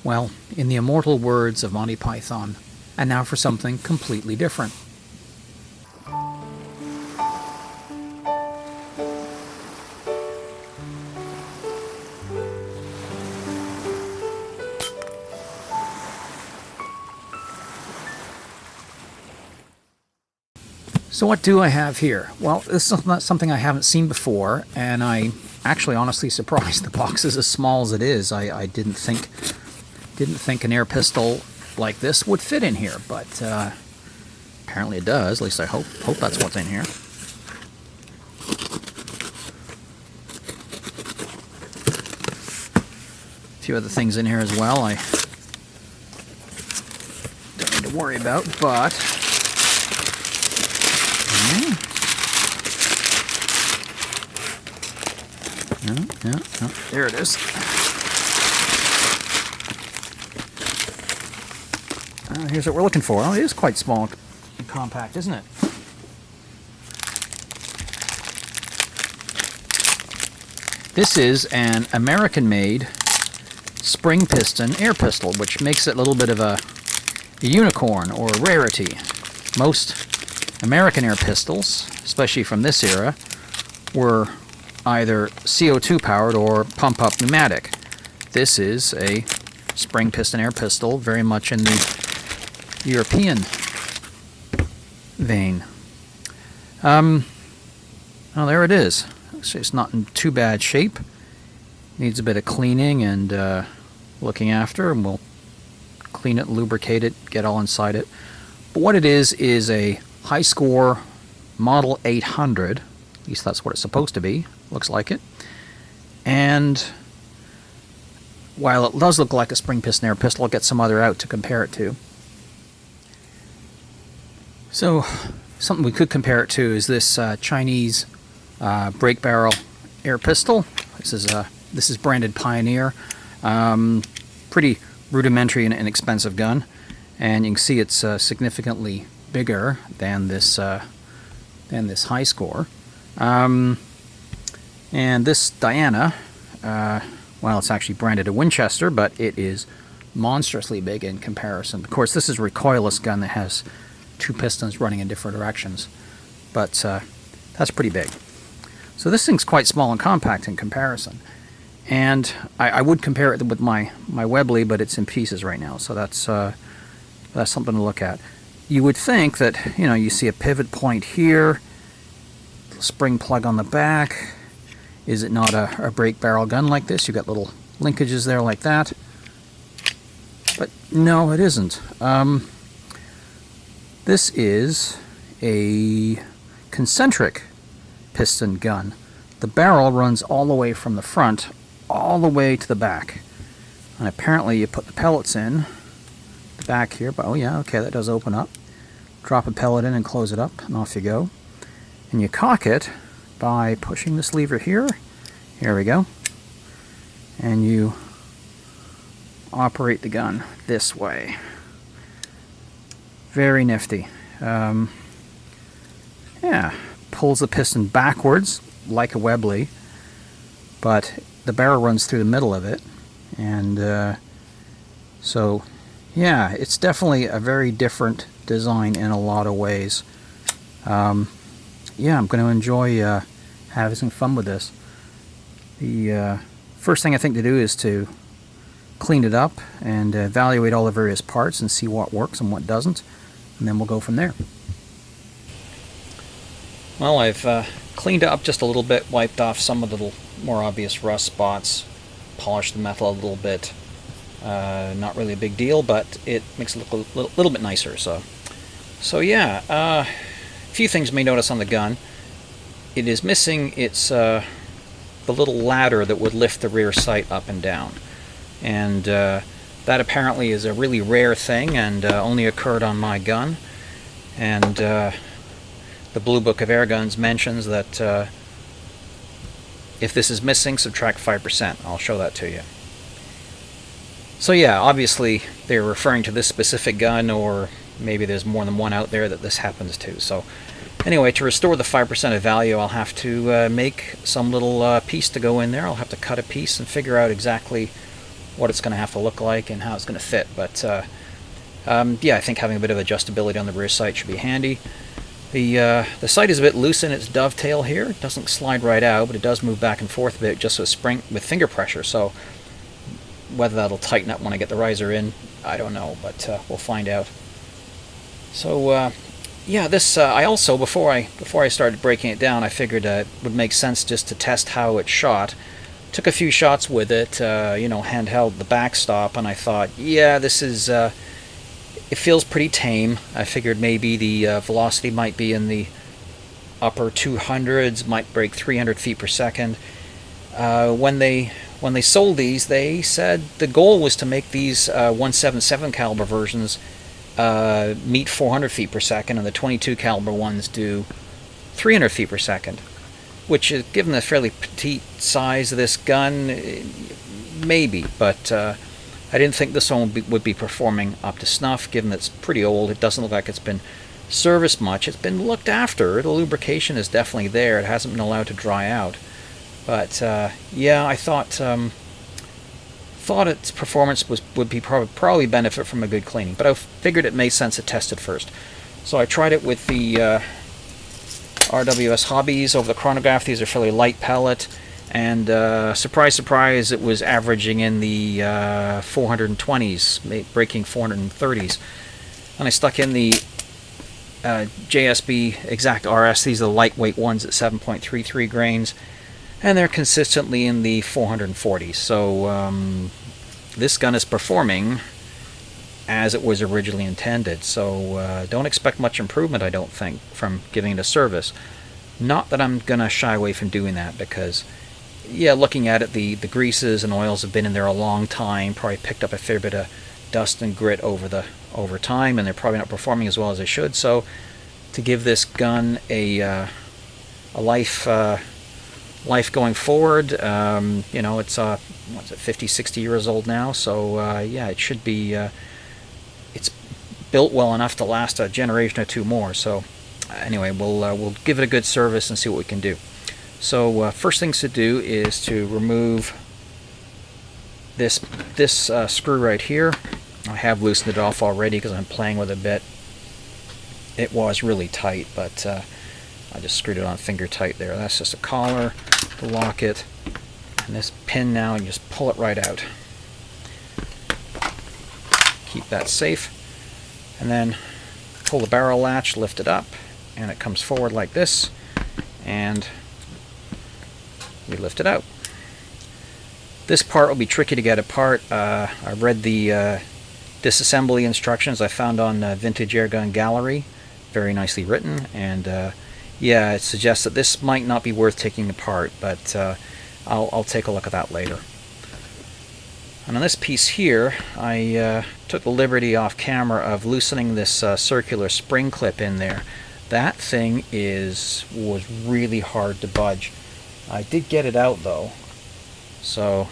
Well, in the immortal words of Monty Python, and now for something completely different. So what do I have here? Well, this is not something I haven't seen before, and I actually honestly surprised the box is as small as it is. I didn't think an air pistol like this would fit in here, but apparently it does. At least I hope that's what's in here. A few other things in here as well I don't need to worry about, but yeah, there it is. Here's what we're looking for. Oh, it is quite small and compact, isn't it? This is an American-made spring piston air pistol, which makes it a little bit of a unicorn or a rarity. Most American air pistols, especially from this era, were either CO2 powered or pump-up pneumatic. This is a spring piston air pistol, very much in the European vein. Oh, there it is. Actually, it's not in too bad shape. Needs a bit of cleaning and looking after, and we'll clean it, lubricate it, get all inside it. But what it is a high score Model 800. At least that's what it's supposed to be. Looks like it. And while it does look like a spring piston air pistol, I'll get some other out to compare it to. So something we could compare it to is this Chinese brake barrel air pistol. This is branded Pioneer. Pretty rudimentary and inexpensive gun, and you can see it's significantly bigger than this high score. And this Diana, well, it's actually branded a Winchester, but it is monstrously big in comparison. Of course, this is a recoilless gun that has two pistons running in different directions, but that's pretty big. So this thing's quite small and compact in comparison. And I would compare it with my Webley, but it's in pieces right now, so that's something to look at. You would think that, you see a pivot point here, spring plug on the back. Is it not a brake barrel gun like this? You've got little linkages there like that. But no, it isn't. This is a concentric piston gun. The barrel runs all the way from the front all the way to the back. And apparently you put the pellets in the back here, but oh yeah, okay, that does open up. Drop a pellet in and close it up, and off you go. And you cock it by pushing this lever here. Here we go. And you operate the gun this way. Very nifty. Yeah, pulls the piston backwards like a Webley, but the barrel runs through the middle of it, and so yeah, it's definitely a very different design in a lot of ways. Yeah, I'm going to enjoy having some fun with this. The first thing I think to do is to clean it up and evaluate all the various parts and see what works and what doesn't, and then we'll go from there. Well, I've cleaned it up just a little bit, wiped off some of the little more obvious rust spots, polished the metal a little bit. Not really a big deal, but it makes it look a little bit nicer. So yeah, a few things you may notice on the gun. It is missing its the little ladder that would lift the rear sight up and down, and that apparently is a really rare thing and only occurred on my gun. And the Blue Book of Air Guns mentions that if this is missing, subtract 5%. I'll show that to you. So yeah, obviously they're referring to this specific gun, or maybe there's more than one out there that this happens to. So anyway, to restore the 5% of value, I'll have to make some little piece to go in there. I'll have to cut a piece and figure out exactly what it's going to have to look like and how it's going to fit. But yeah, I think having a bit of adjustability on the rear sight should be handy. The sight is a bit loose in its dovetail here. It doesn't slide right out, but it does move back and forth a bit just with finger pressure. So whether that'll tighten up when I get the riser in, I don't know, but we'll find out. So yeah, this I also before I started breaking it down, I figured it would make sense just to test how it shot. Took a few shots with it, you know, handheld the backstop, and I thought, yeah, this is. It feels pretty tame. I figured maybe the velocity might be in the upper 200s, might break 300 feet per second. When they sold these, they said the goal was to make these 177 caliber versions meet 400 feet per second, and the 22 caliber ones do 300 feet per second. Which, given the fairly petite size of this gun, maybe, but I didn't think this one would be performing up to snuff, given that it's pretty old. It doesn't look like it's been serviced much. It's been looked after. The lubrication is definitely there. It hasn't been allowed to dry out. But yeah, I thought its performance would be probably benefit from a good cleaning. But I figured it made sense to test it first. So I tried it with the RWS Hobbies over the Chronograph. These are fairly light pellet. And surprise, surprise, it was averaging in the 420s, breaking 430s. And I stuck in the JSB Exact RS. These are the lightweight ones at 7.33 grains. And they're consistently in the 440s. So this gun is performing as it was originally intended. So don't expect much improvement, I don't think, from giving it a service. Not that I'm going to shy away from doing that, because yeah, looking at it, the greases and oils have been in there a long time, probably picked up a fair bit of dust and grit over time, and they're probably not performing as well as they should. So to give this gun a life going forward, you know, it's what's it, 50, 60 years old now, so yeah, it should be it's built well enough to last a generation or two more. So anyway, we'll give it a good service and see what we can do. So first things to do is to remove this screw right here. I have loosened it off already because I'm playing with it a bit. It was really tight, but I just screwed it on finger tight there. That's just a collar to lock it. And this pin now, you just pull it right out. Keep that safe. And then pull the barrel latch, lift it up, and it comes forward like this. And we lift it out. This part will be tricky to get apart. I read the disassembly instructions I found on Vintage Airgun Gallery. Very nicely written, and yeah, it suggests that this might not be worth taking apart, but I'll take a look at that later. And on this piece here, I took the liberty off camera of loosening this circular spring clip in there. That thing was really hard to budge. I did get it out though, so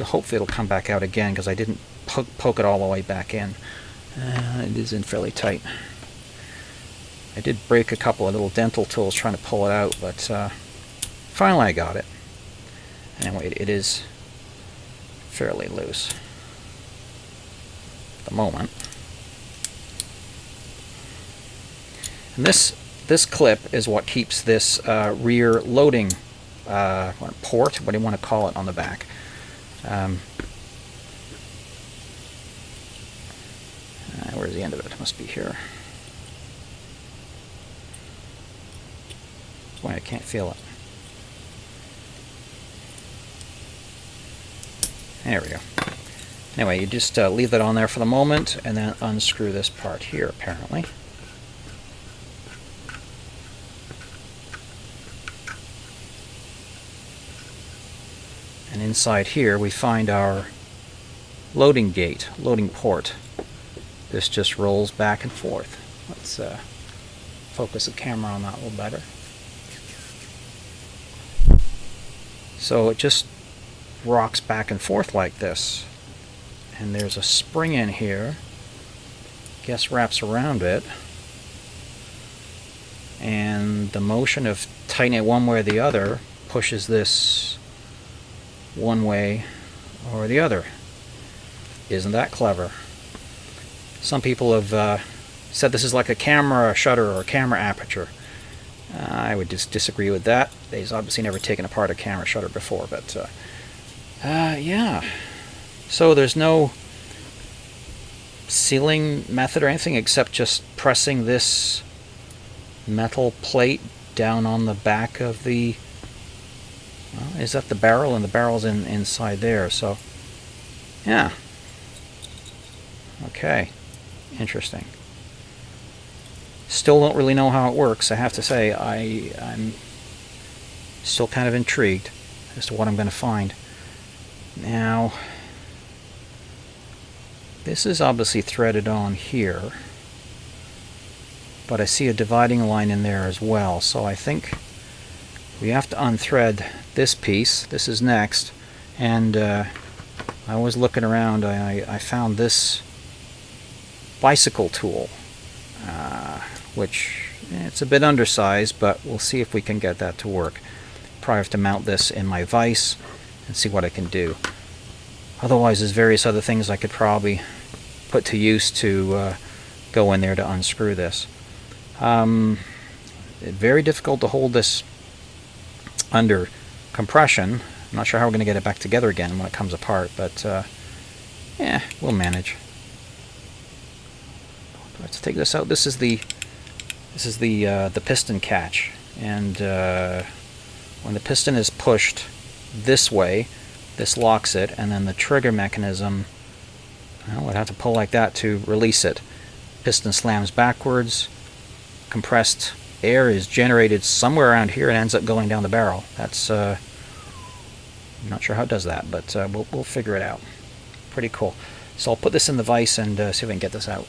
hopefully it'll come back out again, because I didn't poke it all the way back in. It is in fairly tight. I did break a couple of little dental tools trying to pull it out, but finally I got it. Anyway, it is fairly loose at the moment. And this clip is what keeps this rear loading port, what do you want to call it, on the back. Where's the end of it? It must be here. That's why I can't feel it. There we go. Anyway, you just leave that on there for the moment, and then unscrew this part here, apparently. And inside here we find our loading gate, loading port. This just rolls back and forth. Let's focus the camera on that a little better. So it just rocks back and forth like this. And there's a spring in here. Guess wraps around it. And the motion of tightening it one way or the other pushes this one way or the other. Isn't that clever? Some people have said this is like a camera shutter or a camera aperture. I would just disagree with that. They've obviously never taken apart a camera shutter before, but yeah. So there's no sealing method or anything except just pressing this metal plate down on the back of the... Well, is that the barrel? And the barrel's inside there, so... Yeah. Okay. Interesting. Still don't really know how it works. I have to say, I'm still kind of intrigued as to what I'm going to find. Now, this is obviously threaded on here, but I see a dividing line in there as well, so I think we have to unthread this piece. This is next, and I was looking around. I found this bicycle tool, which it's a bit undersized, but we'll see if we can get that to work. Probably have to mount this in my vise and see what I can do. Otherwise, there's various other things I could probably put to use to go in there to unscrew this. Very difficult to hold this under compression. I'm not sure how we're going to get it back together again when it comes apart, but yeah, we'll manage. Let's take this out. This is the piston catch, and when the piston is pushed this way, this locks it, and then the trigger mechanism, well, I'd have to pull like that to release it. Piston slams backwards, compressed air is generated somewhere around here and ends up going down the barrel. That's I'm not sure how it does that, but we'll figure it out. Pretty cool. So I'll put this in the vise and see if I can get this out.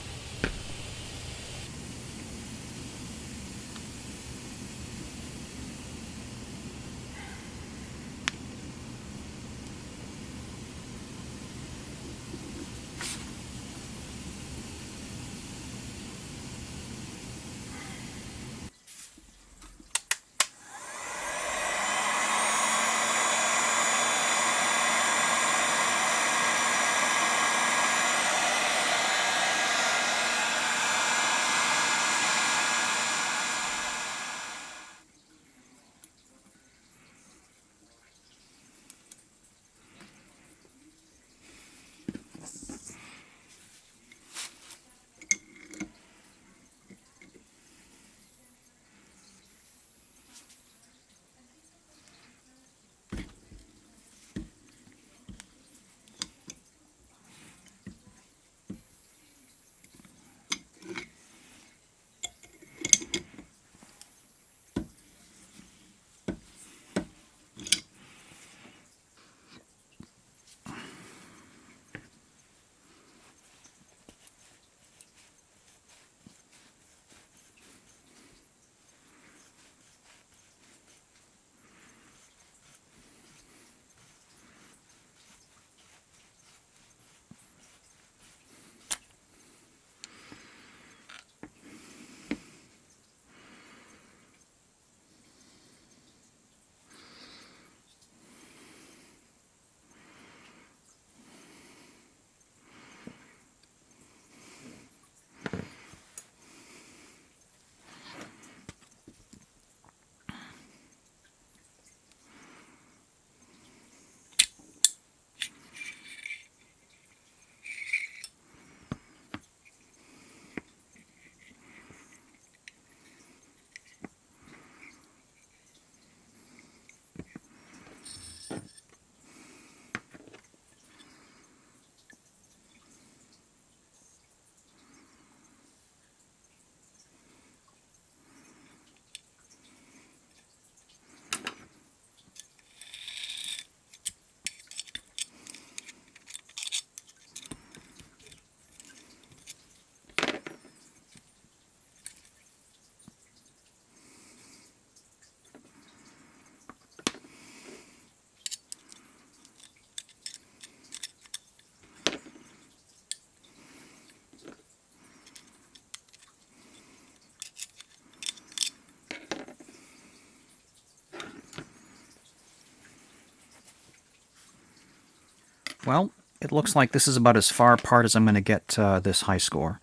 Well, it looks like this is about as far apart as I'm going to get this high score.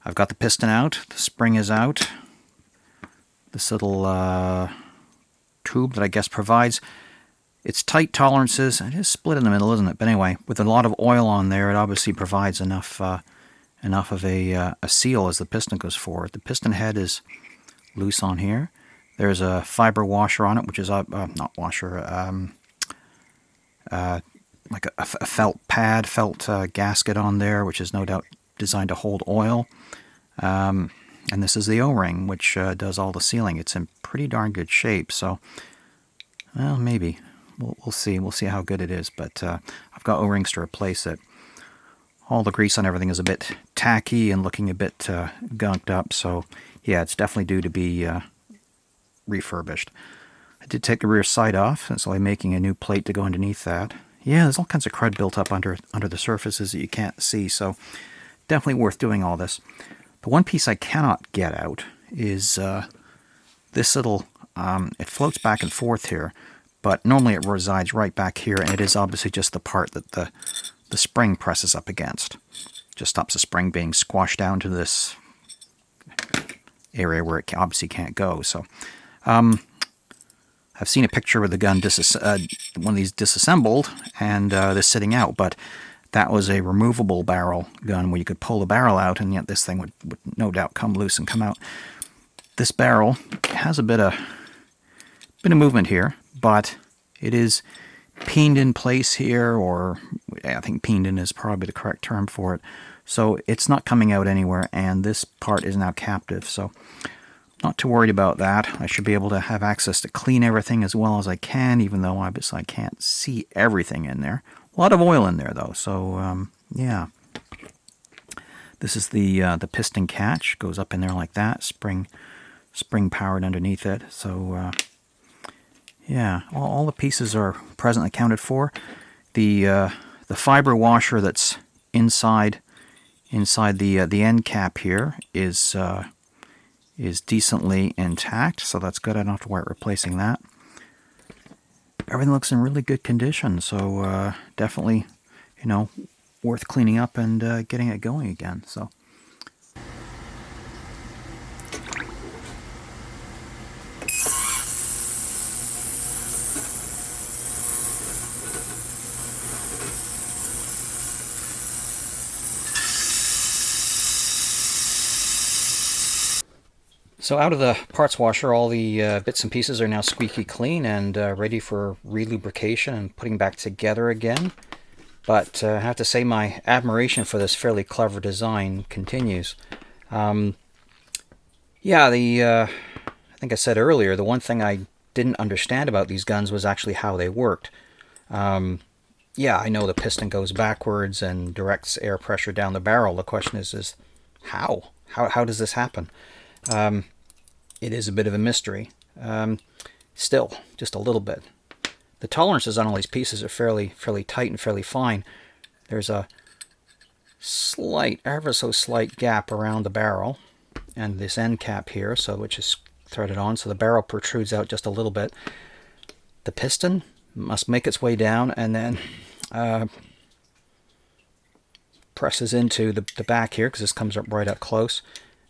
I've got the piston out, the spring is out, this little tube that I guess provides its tight tolerances. It is split in the middle, isn't it? But anyway, with a lot of oil on there, it obviously provides enough of a seal as the piston goes forward. The piston head is loose on here. There's a fiber washer on it, which is not washer, like a felt pad, felt gasket on there, which is no doubt designed to hold oil. And this is the O-ring, which does all the sealing. It's in pretty darn good shape, so, well, maybe. We'll see. We'll see how good it is, but I've got O-rings to replace it. All the grease on everything is a bit tacky and looking a bit gunked up, so yeah, it's definitely due to be refurbished. I did take the rear sight off, and so I'm making a new plate to go underneath that. Yeah, there's all kinds of crud built up under the surfaces that you can't see, so definitely worth doing all this. The one piece I cannot get out is this little, it floats back and forth here, but normally it resides right back here, and it is obviously just the part that the spring presses up against. Just stops the spring being squashed down to this area where it obviously can't go. So I've seen a picture with the gun, one of these disassembled, and this sitting out, but that was a removable barrel gun where you could pull the barrel out, and yet this thing would no doubt come loose and come out. This barrel has a bit of movement here, but it is peened in place here, or I think peened in is probably the correct term for it. So it's not coming out anywhere, and this part is now captive. So not too worried about that. I should be able to have access to clean everything as well as I can, even though obviously I can't see everything in there. A lot of oil in there though, so yeah. This is the piston catch. Goes up in there like that. Spring powered underneath it. So yeah, all the pieces are presently accounted for. The fiber washer that's inside the end cap here is decently intact, so that's good. I don't have to worry about replacing that. Everything looks in really good condition, so definitely, worth cleaning up and getting it going again. So. So out of the parts washer, all the bits and pieces are now squeaky clean and ready for relubrication and putting back together again. But I have to say my admiration for this fairly clever design continues. Yeah, I think I said earlier, the one thing I didn't understand about these guns was actually how they worked. Yeah, I know the piston goes backwards and directs air pressure down the barrel. The question is how? How does this happen? It is a bit of a mystery. Still, just a little bit. The tolerances on all these pieces are fairly tight and fairly fine. There's a slight, ever so slight gap around the barrel and this end cap here, which is threaded on, so the barrel protrudes out just a little bit. The piston must make its way down and then presses into the back here, because this comes up right up close,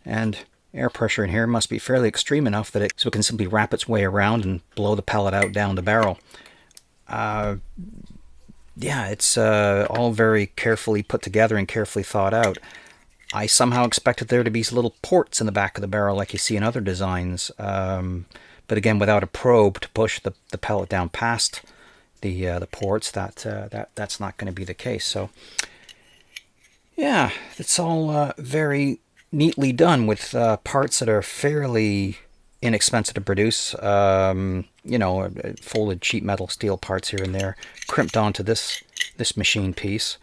and air pressure in here must be fairly extreme enough that it can simply wrap its way around and blow the pellet out down the barrel. Yeah, it's all very carefully put together and carefully thought out. I somehow expected there to be little ports in the back of the barrel like you see in other designs, but again, without a probe to push the pellet down past the ports, that's not going to be the case. So yeah, it's all very neatly done with parts that are fairly inexpensive to produce. Folded sheet metal steel parts here and there, crimped onto this machine piece.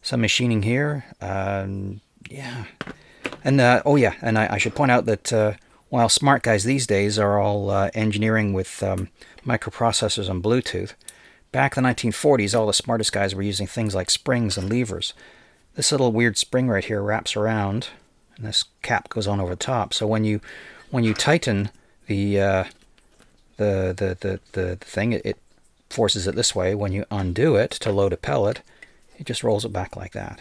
Some machining here. Yeah. And oh yeah, and I should point out that while smart guys these days are all engineering with microprocessors and Bluetooth, back in the 1940s, all the smartest guys were using things like springs and levers. This little weird spring right here wraps around, and this cap goes on over the top. So when you tighten the thing, it forces it this way. When you undo it to load a pellet, it just rolls it back like that.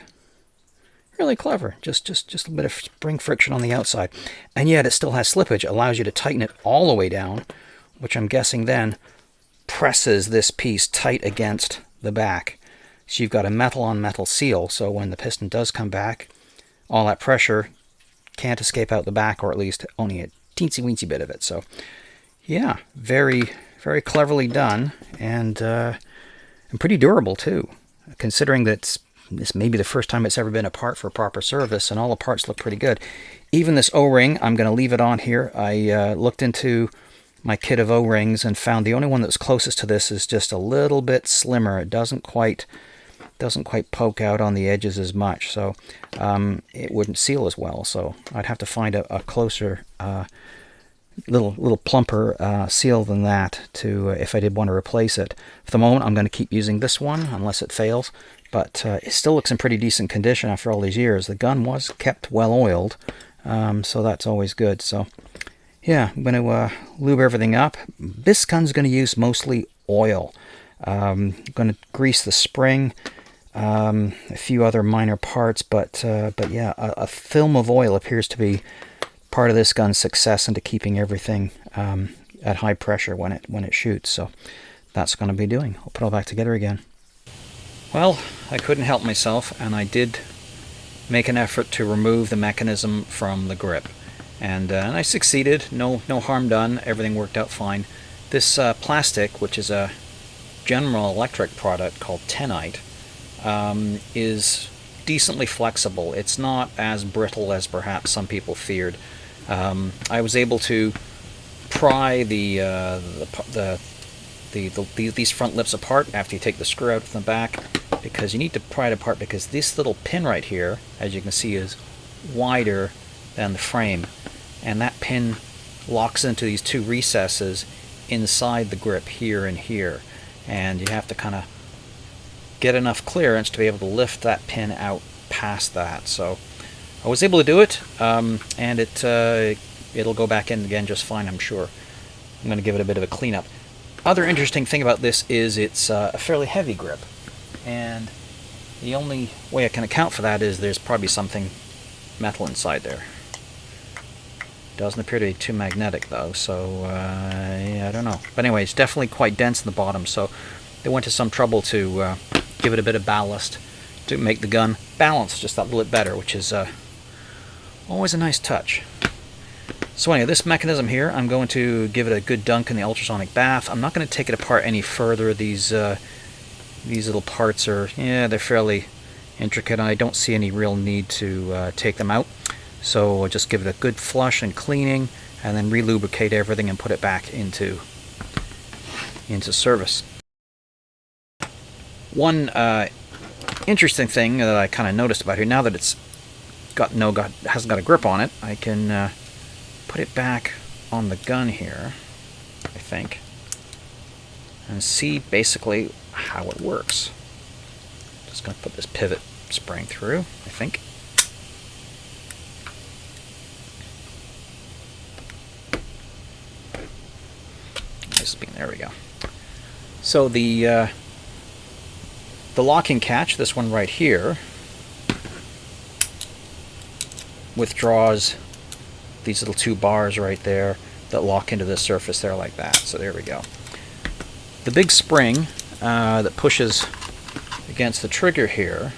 Really clever. Just a bit of spring friction on the outside. And yet it still has slippage. It allows you to tighten it all the way down, which I'm guessing then presses this piece tight against the back. So you've got a metal on metal seal, so when the piston does come back, all that pressure can't escape out the back, or at least only a teensy weensy bit of it. So yeah, very, very cleverly done, and pretty durable too, considering that this may be the first time it's ever been apart for proper service, and all the parts look pretty good. Even this O-ring, I'm going to leave it on here. I looked into my kit of O-rings and found the only one that's closest to this is just a little bit slimmer. It doesn't quite poke out on the edges as much, so it wouldn't seal as well. So I'd have to find a closer, little plumper seal than that to if I did want to replace it. For the moment, I'm going to keep using this one unless it fails. But it still looks in pretty decent condition after all these years. The gun was kept well oiled, so that's always good. So yeah, I'm going to lube everything up. This gun's going to use mostly oil. I'm going to grease the spring, a few other minor parts, but yeah, a film of oil appears to be part of this gun's success into keeping everything at high pressure when it shoots. So that's going to be doing. I'll put it all back together again. Well, I couldn't help myself, and I did make an effort to remove the mechanism from the grip. And I succeeded. No harm done. Everything worked out fine. This plastic, which is a General Electric product called Tenite, is decently flexible. It's not as brittle as perhaps some people feared. I was able to pry these front lips apart after you take the screw out from the back, because you need to pry it apart because this little pin right here, as you can see, is wider than the frame, and that pin locks into these two recesses inside the grip here and here, and you have to kind of get enough clearance to be able to lift that pin out past that. So I was able to do it, and it'll go back in again just fine, I'm sure. I'm going to give it a bit of a cleanup. Other interesting thing about this is it's a fairly heavy grip, and the only way I can account for that is there's probably something metal inside there. Doesn't appear to be too magnetic though, so yeah, I don't know. But anyway, it's definitely quite dense in the bottom, so they went to some trouble to give it a bit of ballast to make the gun balance just that little bit better, which is always a nice touch. So anyway, this mechanism here, I'm going to give it a good dunk in the ultrasonic bath. I'm not going to take it apart any further. These little parts are, yeah, they're fairly intricate, and I don't see any real need to take them out. So I'll just give it a good flush and cleaning, and then relubricate everything and put it back into service. One interesting thing that I kind of noticed about here, now that it's hasn't got a grip on it, I can put it back on the gun here, I think, and see basically how it works. Just going to put this pivot spring through, I think. There we go. So the locking catch, this one right here, withdraws these little two bars right there that lock into the surface there like that. So there we go. The big spring that pushes against the trigger here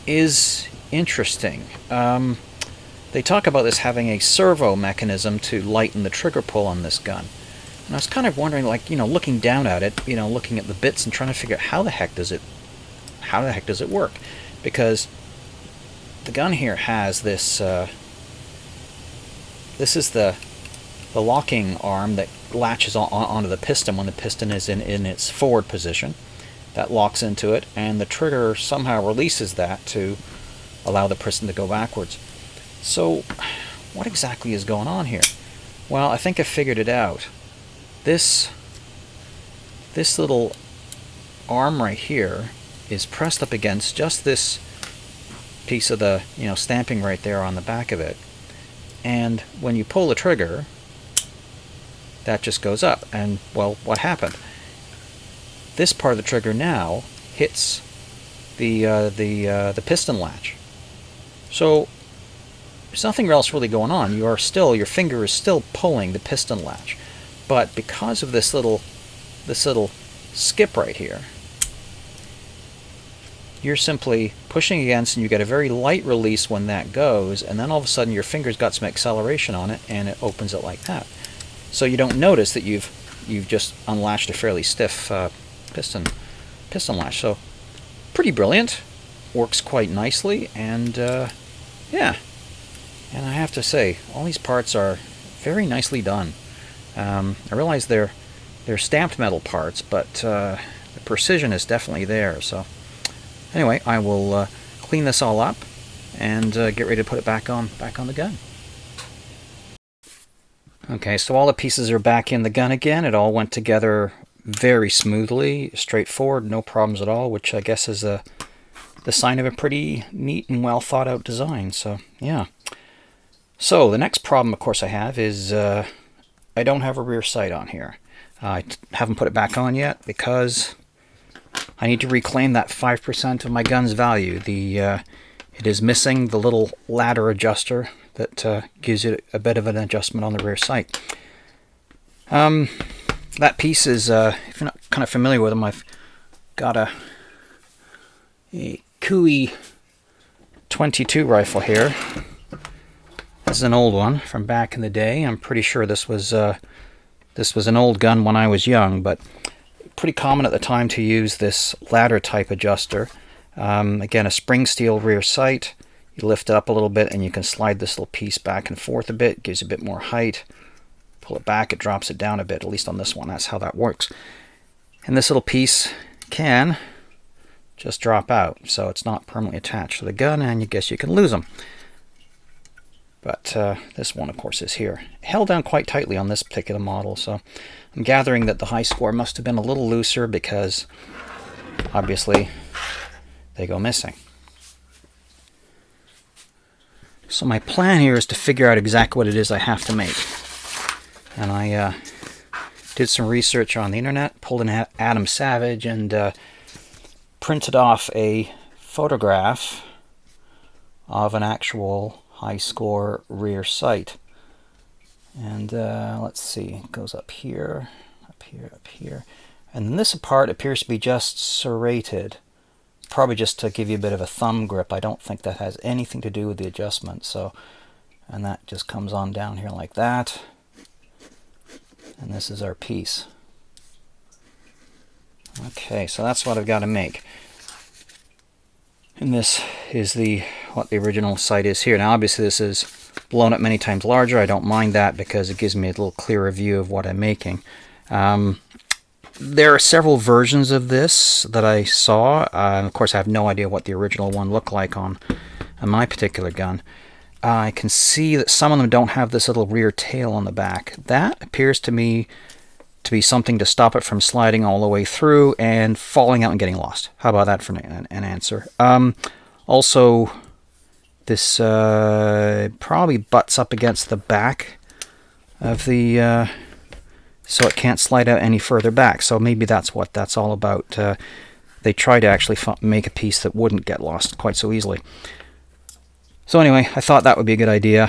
is interesting. They talk about this having a servo mechanism to lighten the trigger pull on this gun. And I was kind of wondering, like, looking down at it, looking at the bits and trying to figure out how the heck does it work? Because the gun here has this, this is the locking arm that latches onto the piston when the piston is in its forward position. That locks into it, and the trigger somehow releases that to allow the piston to go backwards. So what exactly is going on here? Well, I think I figured it out. This little arm right here is pressed up against just this piece of the stamping right there on the back of it, and when you pull the trigger, that just goes up. And well, what happened? This part of the trigger now hits the piston latch. So there's nothing else really going on. Your finger is still pulling the piston latch, but because of this little skip right here, you're simply pushing against, and you get a very light release when that goes, and then all of a sudden your finger's got some acceleration on it, and it opens it like that. So you don't notice that you've just unlatched a fairly stiff piston latch. So pretty brilliant, works quite nicely, and yeah. And I have to say, all these parts are very nicely done. I realize they're stamped metal parts, but the precision is definitely there. So anyway, I will clean this all up and get ready to put it back on the gun. Okay, so all the pieces are back in the gun again. It all went together very smoothly, straightforward, no problems at all, which I guess is the sign of a pretty neat and well thought out design. So yeah. So the next problem, of course, I have is I don't have a rear sight on here. I haven't put it back on yet because I need to reclaim that 5% of my gun's value. It is missing the little ladder adjuster that gives it a bit of an adjustment on the rear sight. That piece is, if you're not kind of familiar with them, I've got a Cooey 22 rifle here. This is an old one from back in the day. I'm pretty sure this was an old gun when I was young, but pretty common at the time to use this ladder type adjuster. Again, a spring steel rear sight. You lift it up a little bit and you can slide this little piece back and forth a bit. Gives a bit more height. Pull it back, it drops it down a bit, at least on this one. That's how that works. And this little piece can just drop out, so it's not permanently attached to the gun, and you guess you can lose them. But this one, of course, is here. Held down quite tightly on this particular model, so I'm gathering that the high score must have been a little looser because, obviously, they go missing. So my plan here is to figure out exactly what it is I have to make. And I did some research on the internet, pulled in Adam Savage, and printed off a photograph of an actual high score rear sight. And let's see, it goes up here, up here, up here. And then this part appears to be just serrated. Probably just to give you a bit of a thumb grip. I don't think that has anything to do with the adjustment. So, and that just comes on down here like that. And this is our piece. Okay, so that's what I've got to make. And this is what the original sight is here. Now obviously this is blown up many times larger. I don't mind that because it gives me a little clearer view of what I'm making. There are several versions of this that I saw. Of course I have no idea what the original one looked like on my particular gun. I can see that some of them don't have this little rear tail on the back. That appears to me to be something to stop it from sliding all the way through and falling out and getting lost. How about that for an answer? Also, this probably butts up against the back of the... so it can't slide out any further back. So maybe that's what that's all about. They try to actually make a piece that wouldn't get lost quite so easily. So anyway, I thought that would be a good idea,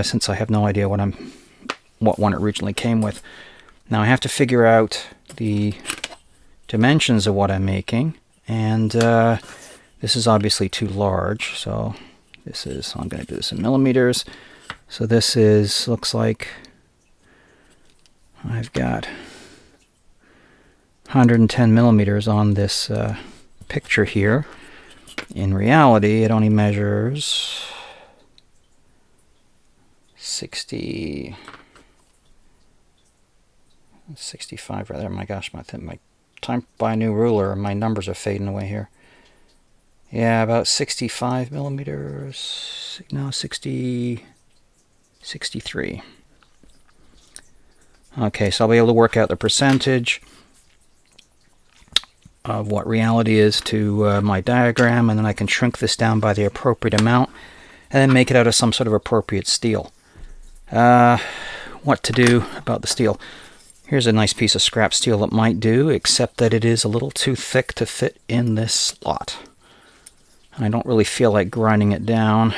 since I have no idea what one it originally came with. Now I have to figure out the dimensions of what I'm making, and this is obviously too large, so I'm going to do this in millimeters. So this looks like I've got 110 millimeters on this picture here. In reality, it only measures 65 right there. My gosh, my time to buy a new ruler. My numbers are fading away here. Yeah, about 65 millimeters. No, 63. Okay, so I'll be able to work out the percentage of what reality is to my diagram, and then I can shrink this down by the appropriate amount and then make it out of some sort of appropriate steel. What to do about the steel? Here's a nice piece of scrap steel that might do, except that it is a little too thick to fit in this slot. and I don't really feel like grinding it down,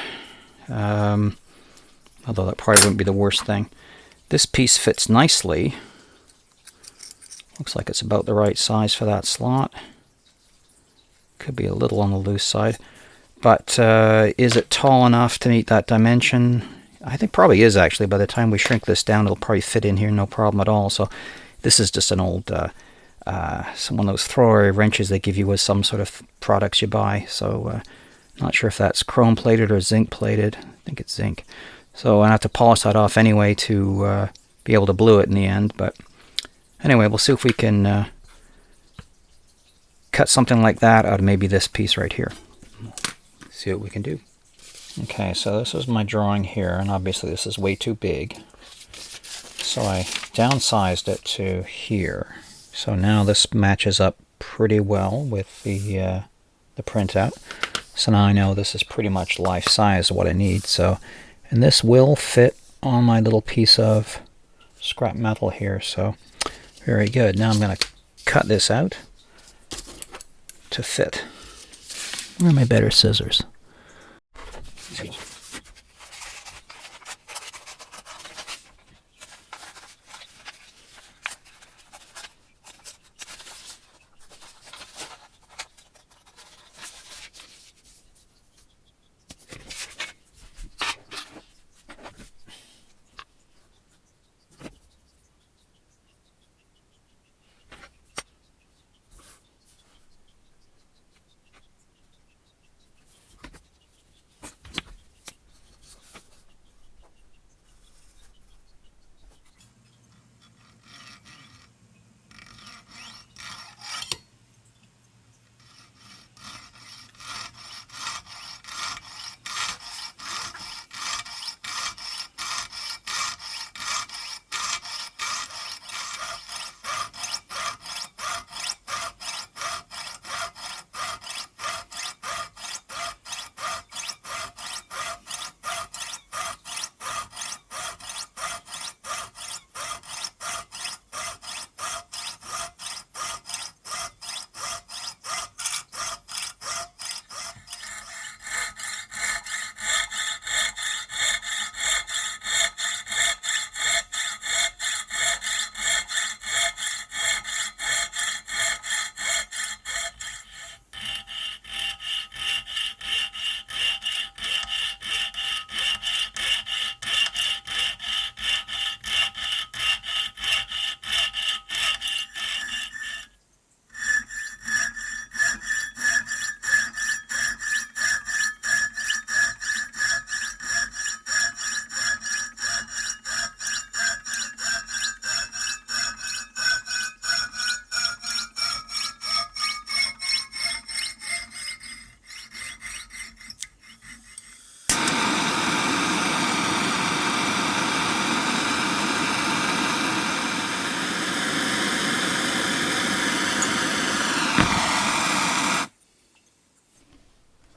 although that probably wouldn't be the worst thing. This piece fits nicely. Looks like it's about the right size for that slot. Could be a little on the loose side. But is it tall enough to meet that dimension? I think probably is, actually. By the time we shrink this down, it'll probably fit in here no problem at all. So this is just an old, one of those throwaway wrenches they give you with some sort of products you buy. So not sure if that's chrome plated or zinc plated. I think it's zinc. So I have to polish that off anyway to be able to blue it in the end. But anyway, we'll see if we can cut something like that out of maybe this piece right here. See what we can do. Okay, so this is my drawing here, and obviously this is way too big. So I downsized it to here. So now this matches up pretty well with the printout. So now I know this is pretty much life size what I need. So, and this will fit on my little piece of scrap metal here. So very good. Now I'm going to cut this out to fit. Where are my better scissors?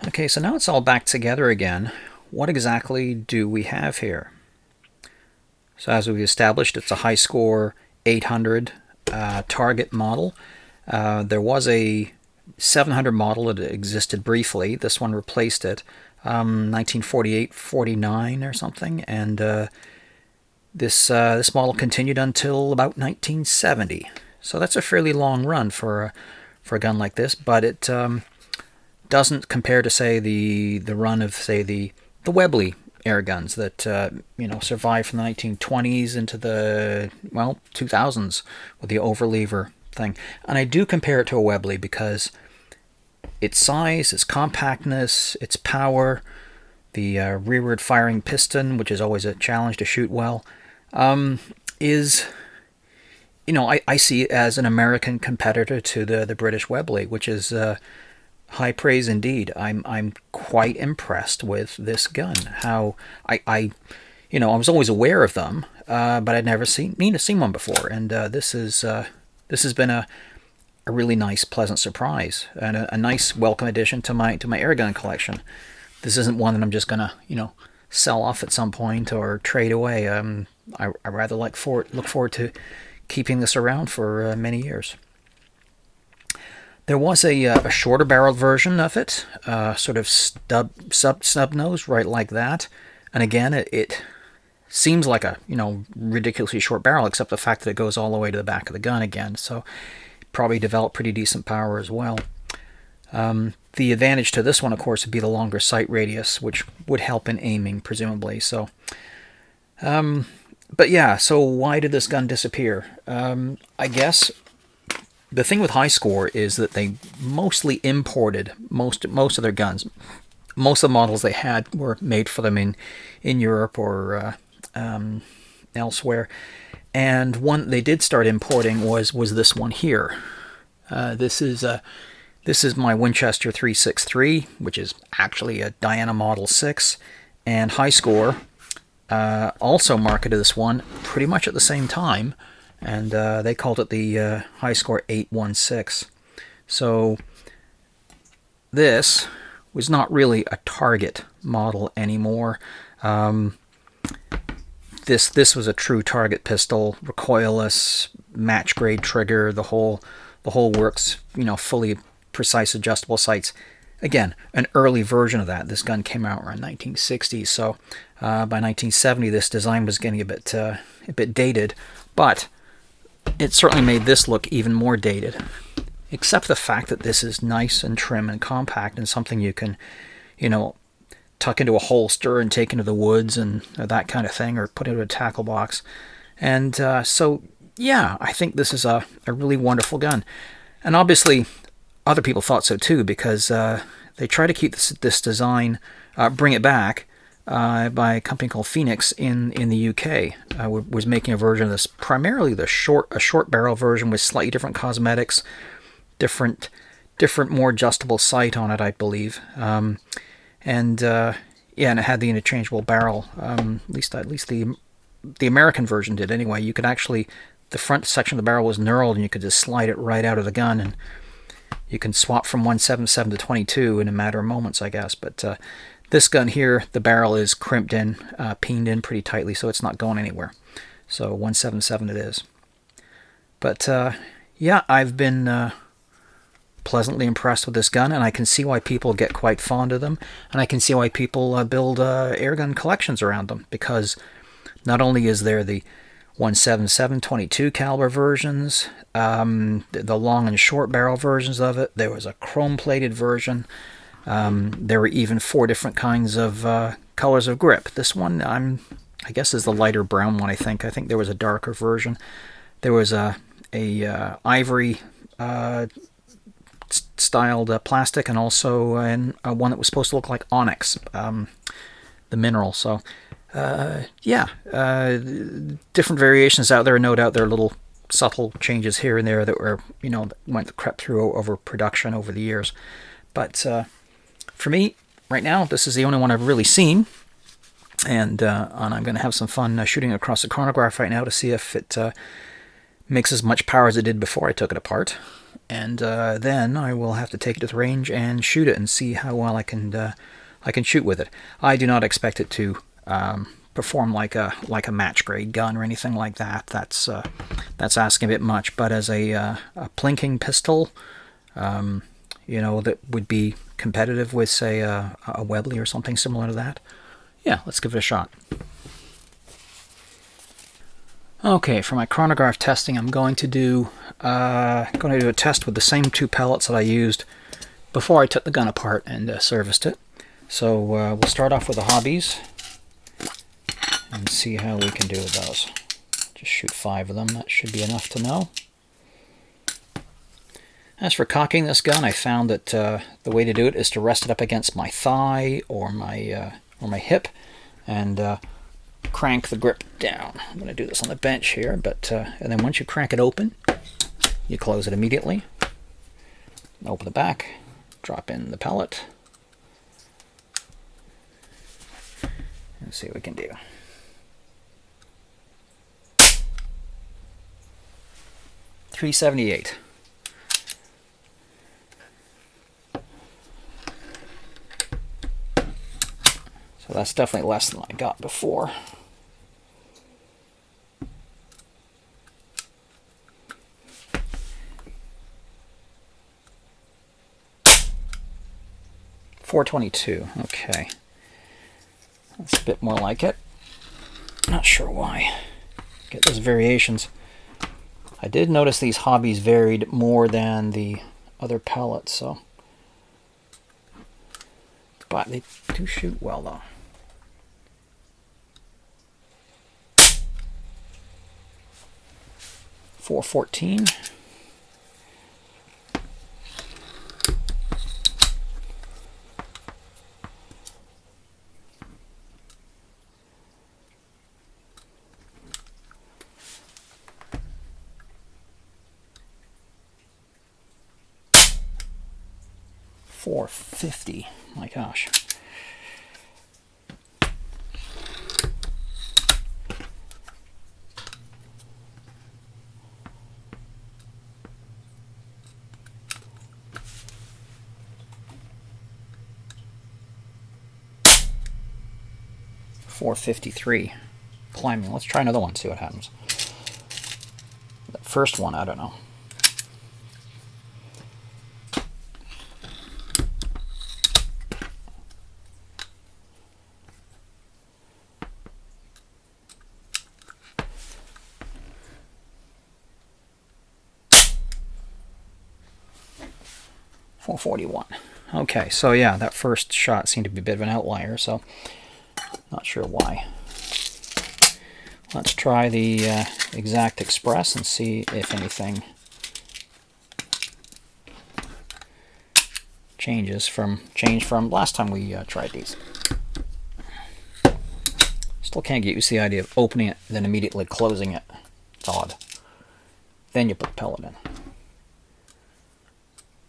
Okay, so now it's all back together again. What exactly do we have here? So as we've established, it's a high score 800 target model. There was a 700 model that existed briefly. This one replaced it, 1948-49 or something, and this model continued until about 1970. So that's a fairly long run for a gun like this, but it doesn't compare to, say, the run of, say, the Webley air guns that survived from the 1920s into the 2000s with the overlever thing. And I do compare it to a Webley because its size, its compactness, its power, the rearward firing piston, which is always a challenge to shoot well, is, I see it as an American competitor to the British Webley, which is high praise indeed. I'm quite impressed with this gun. How I was always aware of them, but I'd never seen one before, and this has been a really nice, pleasant surprise and a nice welcome addition to my airgun collection. This isn't one that I'm just gonna sell off at some point or trade away. I rather look forward to keeping this around for many years. There was a shorter barreled version of it, sort of snub nose, right like that. And again, it seems like a ridiculously short barrel, except the fact that it goes all the way to the back of the gun again. So probably developed pretty decent power as well. The advantage to this one, of course, would be the longer sight radius, which would help in aiming, presumably. So, but yeah, so why did this gun disappear? I guess the thing with High Score is that they mostly imported most of their guns. Most of the models they had were made for them in Europe or elsewhere. And one they did start importing was this one here. This is my Winchester 363, which is actually a Diana Model 6, and High Score also marketed this one pretty much at the same time, and they called it the High Score 816. So this was not really a target model anymore. This was a true target pistol, recoilless, match grade trigger, the whole works, fully precise adjustable sights. Again, an early version of that. This gun came out around 1960, so by 1970 this design was getting a bit dated, but it certainly made this look even more dated, except the fact that this is nice and trim and compact and something you can, tuck into a holster and take into the woods and that kind of thing, or put into a tackle box. And so, yeah, I think this is a really wonderful gun. And obviously, other people thought so too, because they tried to keep this design, bring it back, by a company called Phoenix in the UK. Was making a version of this, primarily a short barrel version with slightly different cosmetics, different more adjustable sight on it, I believe. And it had the interchangeable barrel. At least the American version did anyway. You could actually, the front section of the barrel was knurled, and you could just slide it right out of the gun, and you can swap from 177 to 22 in a matter of moments, I guess. But this gun here, the barrel is crimped in, peened in pretty tightly, so it's not going anywhere. So 177 it is. But yeah, I've been pleasantly impressed with this gun, and I can see why people get quite fond of them, and I can see why people build airgun collections around them, because not only is there the 177 22 caliber versions, the long and short barrel versions of it, there was a chrome plated version, there were even 4 different kinds of colors of grip. This one I guess is the lighter brown one. I think there was a darker version. There was a ivory styled plastic, and also one that was supposed to look like onyx, the mineral. So different variations out there. No doubt there are little subtle changes here and there that were that crept through over production over the years. But for me, right now, this is the only one I've really seen, and I'm going to have some fun shooting across the chronograph right now to see if it makes as much power as it did before I took it apart. And then I will have to take it to the range and shoot it and see how well I can shoot with it. I do not expect it to perform like a match grade gun or anything like that. That's asking a bit much. But as a plinking pistol, that would be competitive with, say, a Webley or something similar to that. Yeah, let's give it a shot. Okay, for my chronograph testing, I'm going to do a test with the same 2 pellets that I used before I took the gun apart and serviced it. So we'll start off with the hobbies and see how we can do with those. Just shoot 5 of them. That should be enough to know. As for cocking this gun, I found that the way to do it is to rest it up against my thigh or my hip, and crank the grip down. I'm going to do this on the bench here, but and then once you crank it open, you close it immediately. Open the back, drop in the pellet, and see what we can do. .378. So that's definitely less than I got before. 422. Okay. That's a bit more like it. Not sure why. Get those variations. I did notice these hobbies varied more than the other pellets, so. But they do shoot well, though. .414. .450. My gosh. .453. Climbing. Let's try another one, see what happens. The first one, I don't know. .441. Okay, so yeah, that first shot seemed to be a bit of an outlier, so not sure why. Let's try the Exact Express and see if anything changed from last time we tried these. Still can't get used to the idea of opening it then immediately closing it. It's odd. Then you put the pellet in.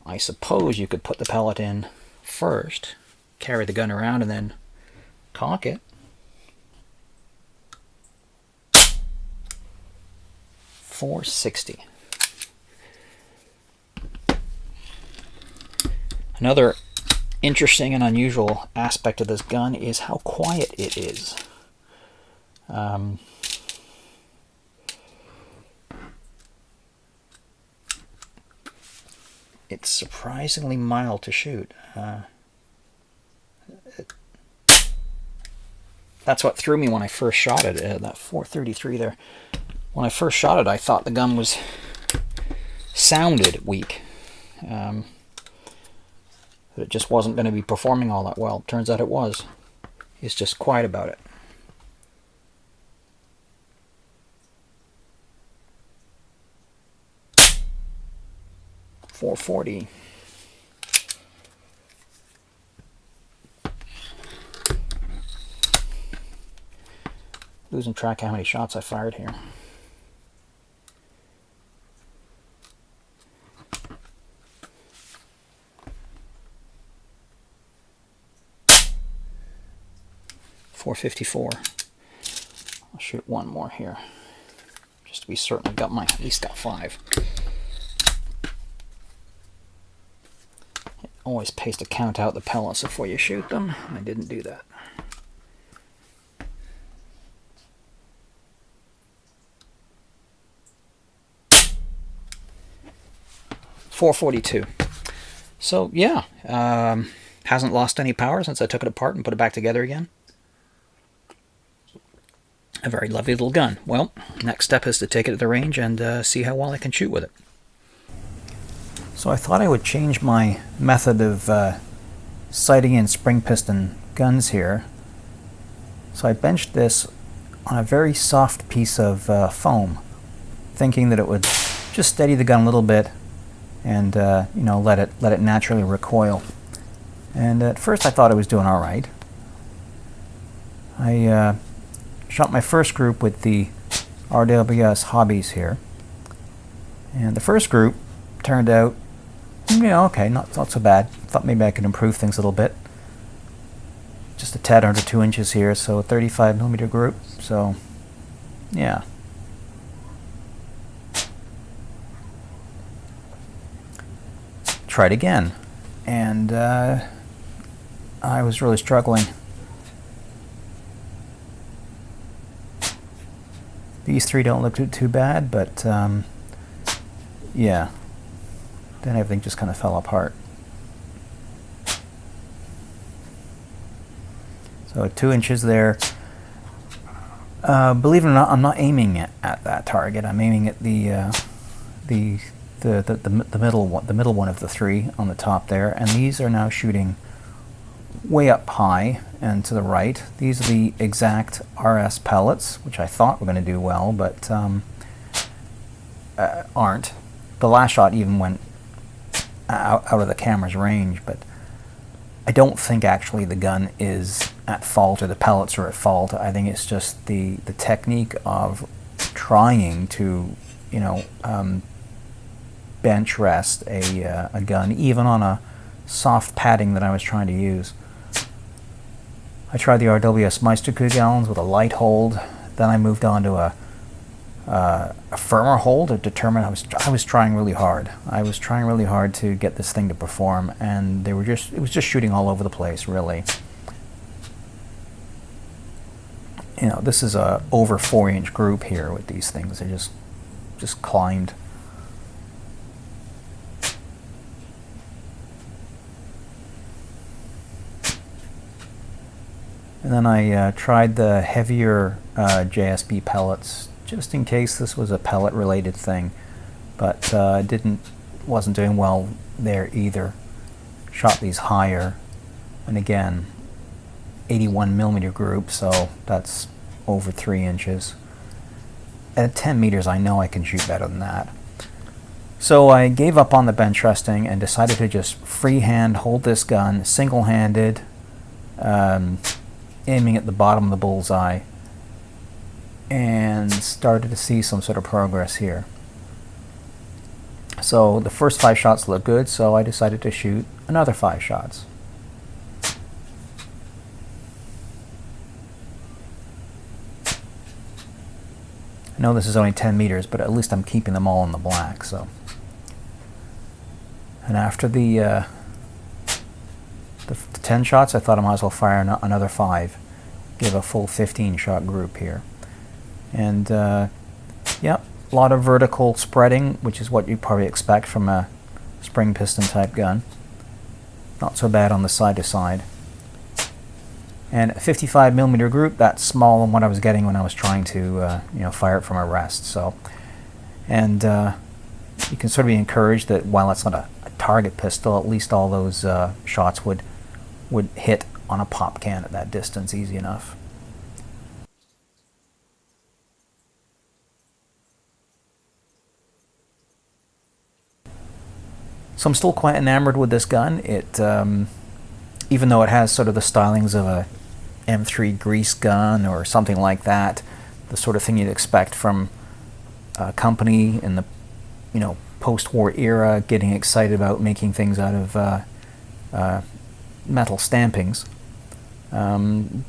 I suppose you could put the pellet in first, carry the gun around, and then cock it. .460. Another interesting and unusual aspect of this gun is how quiet it is. It's surprisingly mild to shoot. That's what threw me when I first shot it, that .433 there. When I first shot it, I thought the gun sounded weak. That it just wasn't going to be performing all that well. Turns out it was. It's just quiet about it. .440. Losing track of how many shots I fired here. .454. I'll shoot one more here, just to be certain I've got at least got 5. It always pays to count out the pellets before you shoot them. I didn't do that. .442. So yeah, hasn't lost any power since I took it apart and put it back together again. A very lovely little gun. Well, next step is to take it to the range and see how well I can shoot with it. So I thought I would change my method of sighting in spring piston guns here. So I benched this on a very soft piece of foam, thinking that it would just steady the gun a little bit and you know, let it naturally recoil. And at first I thought it was doing all right. I shot my first group with the RWS Hobbies here, and the first group turned out, you know, okay, not so bad. Thought maybe I could improve things a little bit. Just a tad under 2 inches here, so a 35mm group. So yeah. Tried again, and I was really struggling. These three don't look too bad, but yeah, then everything just kind of fell apart. So 2 inches there. Believe it or not, I'm not aiming at that target. I'm aiming at the middle one of the 3 on the top there, and these are now shooting way up high and to the right. These are the exact RS pellets, which I thought were going to do well, but aren't. The last shot even went out of the camera's range, but I don't think actually the gun is at fault or the pellets are at fault. I think it's just the technique of trying to, you know, bench rest a gun, even on a soft padding that I was trying to use. I tried the RWS Meisterkugellens with a light hold, then I moved on to a firmer hold to determine. I was trying really hard. I was trying really hard to get this thing to perform, and it was just shooting all over the place, really. You know, this is a over 4-inch group here with these things. They just climbed. And then I tried the heavier JSB pellets, just in case this was a pellet related thing, but wasn't doing well there either. Shot these higher, and again 81mm group, so that's over 3 inches. At 10 meters I know I can shoot better than that. So I gave up on the bench resting and decided to just freehand hold this gun single-handed, aiming at the bottom of the bullseye, and started to see some sort of progress here. So the first 5 shots looked good, so I decided to shoot another 5 shots. I know this is only 10 meters, but at least I'm keeping them all in the black. So, and after the 10 shots, I thought I might as well fire another 5, give a full 15-shot group here. And yep, a lot of vertical spreading, which is what you probably expect from a spring piston type gun. Not so bad on the side to side. And a 55mm group, that's small than what I was getting when I was trying to fire it from a rest. So, and you can sort of be encouraged that while that's not a target pistol, at least all those shots would hit on a pop can at that distance easy enough. So I'm still quite enamored with this gun. It, even though it has sort of the stylings of a M3 grease gun or something like that, the sort of thing you'd expect from a company in the post-war era getting excited about making things out of metal stampings.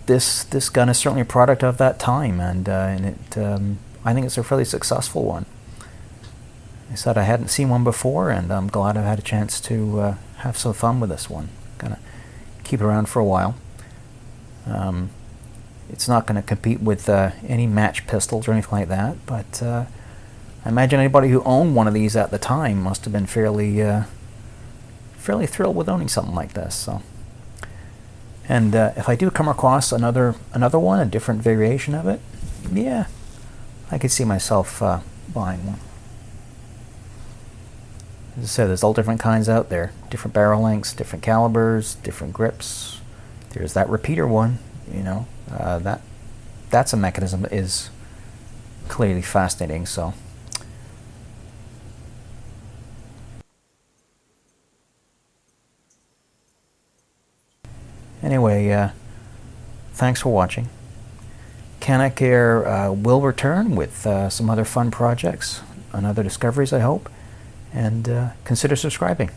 This gun is certainly a product of that time, and I think it's a fairly successful one. I said I hadn't seen one before, and I'm glad I've had a chance to have some fun with this one. Gonna keep it around for a while. It's not going to compete with any match pistols or anything like that, but I imagine anybody who owned one of these at the time must have been fairly thrilled with owning something like this. So, and if I do come across another one, a different variation of it, yeah, I could see myself buying one. As I said, there's all different kinds out there, different barrel lengths, different calibers, different grips. There's that repeater one, that's a mechanism that is clearly fascinating. So, anyway, thanks for watching. Canuck Air will return with some other fun projects and other discoveries, I hope, and consider subscribing.